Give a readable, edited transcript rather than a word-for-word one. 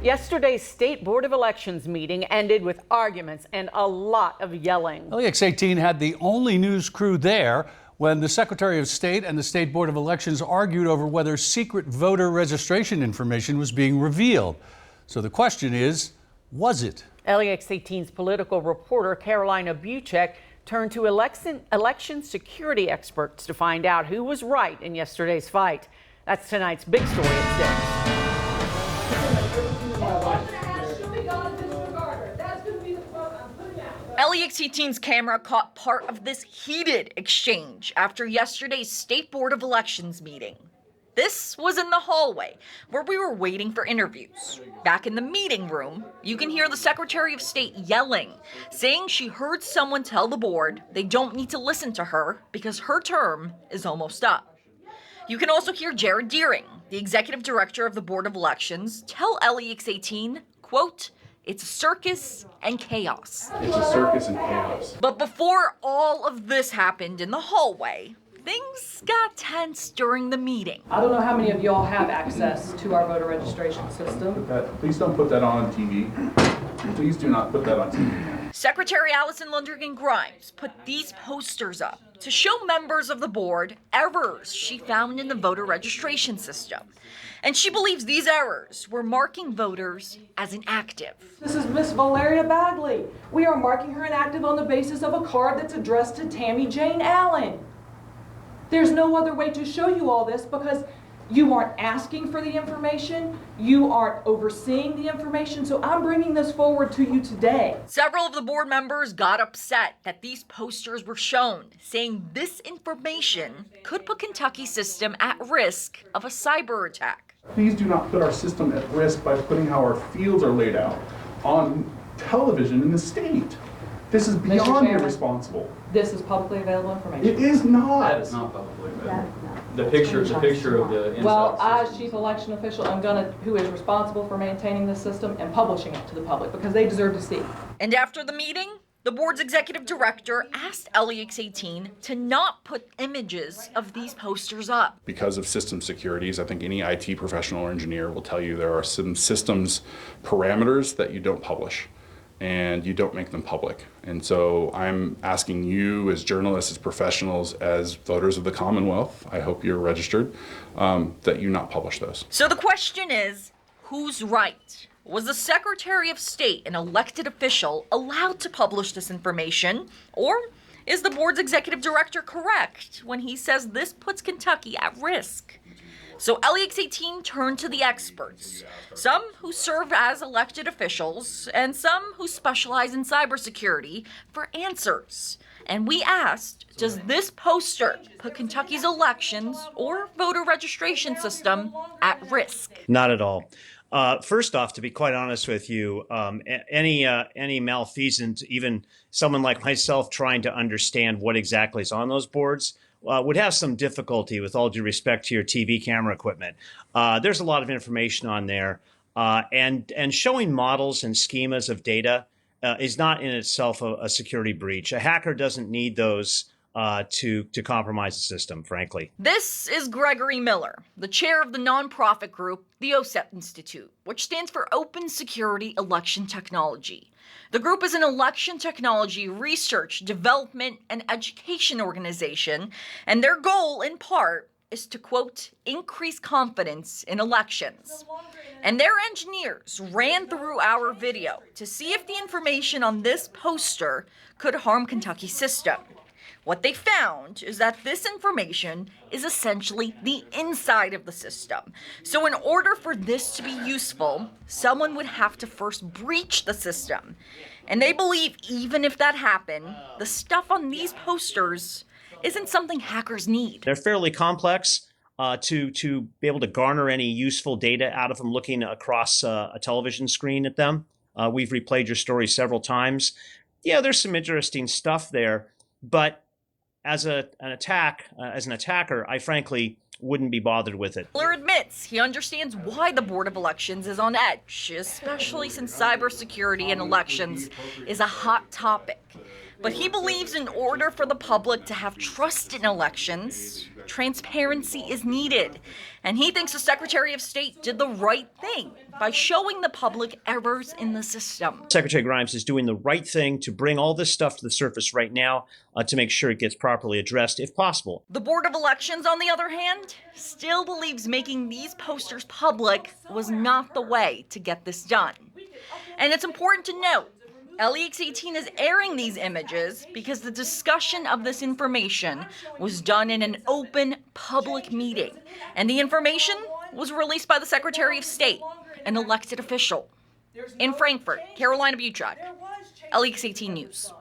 Yesterday's State Board of Elections meeting ended with arguments and a lot of yelling. LEX 18 had the only news crew there when the Secretary of State and the State Board of Elections argued over whether secret voter registration information was being revealed. So the question is, was it? LEX 18's political reporter Carolina Buchek turned to election security experts to find out who was right in yesterday's fight. That's tonight's big story at 6. LEX 18's camera caught part of this heated exchange after yesterday's State Board of Elections meeting. This was in the hallway where we were waiting for interviews. Back in the meeting room, you can hear the Secretary of State yelling, saying she heard someone tell the board they don't need to listen to her because her term is almost up. You can also hear Jared Deering, the executive director of the Board of Elections, tell LEX 18, quote, "It's a circus and chaos." It's a circus and chaos. But before all of this happened in the hallway, things got tense during the meeting. I don't know how many of y'all have access to our voter registration system. Please don't put that on TV. Please do not put that on TV. Secretary Allison Lundergan Grimes put these posters up to show members of the board errors she found in the voter registration system. And she believes these errors were marking voters as inactive. This is Miss Valeria Bagley. We are marking her inactive on the basis of a card that's addressed to Tammy Jane Allen. There's no other way to show you all this because you aren't asking for the information, you aren't overseeing the information, so I'm bringing this forward to you today. Several of the board members got upset that these posters were shown, saying this information could put Kentucky's system at risk of a cyber attack. Please do not put our system at risk by putting how our fields are laid out on television in the state. This is beyond irresponsible. This is publicly available information. It is not. That is not publicly available. The picture of the inside Well, I, as system. chief election official, who is responsible for maintaining this system and publishing it to the public because they deserve to see. And after the meeting, the board's executive director asked LEX 18 to not put images of these posters up. Because of system securities, I think any IT professional or engineer will tell you there are some systems parameters that you don't publish and you don't make them public. And so I'm asking you as journalists, as professionals, as voters of the Commonwealth, I hope you're registered, that you not publish those. So the question is, who's right? Was the Secretary of State, an elected official, allowed to publish this information? Or is the board's executive director correct when he says this puts Kentucky at risk? So LEX 18 turned to the experts, some who serve as elected officials and some who specialize in cybersecurity, for answers. And we asked, does this poster put Kentucky's elections or voter registration system at risk? Not at all. First off, to be quite honest with you, any malfeasant, even someone like myself trying to understand what exactly is on those boards, would have some difficulty, with all due respect to your TV camera equipment. There's a lot of information on there, and showing models and schemas of data is not in itself a security breach. A hacker doesn't need those to compromise the system, frankly. This is Gregory Miller, the chair of the nonprofit group, the OSEP Institute, which stands for Open Security Election Technology. The group is an election technology research, development, and education organization, and their goal, in part, is to, quote, increase confidence in elections. And their engineers ran through our video to see if the information on this poster could harm Kentucky's system. What they found is that this information is essentially the inside of the system. So in order for this to be useful, someone would have to first breach the system. And they believe even if that happened, the stuff on these posters isn't something hackers need. They're fairly complex to be able to garner any useful data out of them looking across a television screen at them. We've replayed your story several times. Yeah, there's some interesting stuff there, but as an attacker, I frankly wouldn't be bothered with it. Miller admits he understands why the Board of Elections is on edge, especially since cybersecurity in elections is a hot topic. But he believes in order for the public to have trust in elections, transparency is needed, and he thinks the Secretary of State did the right thing by showing the public errors in the system. Secretary Grimes is doing the right thing to bring all this stuff to the surface right now to make sure it gets properly addressed if possible. The Board of Elections, on the other hand, still believes making these posters public was not the way to get this done. And it's important to note, LEX18 is airing these images because the discussion of this information was done in an open public meeting, and the information was released by the Secretary of State, an elected official. In Frankfort, Carolina Buchak, LEX18 News.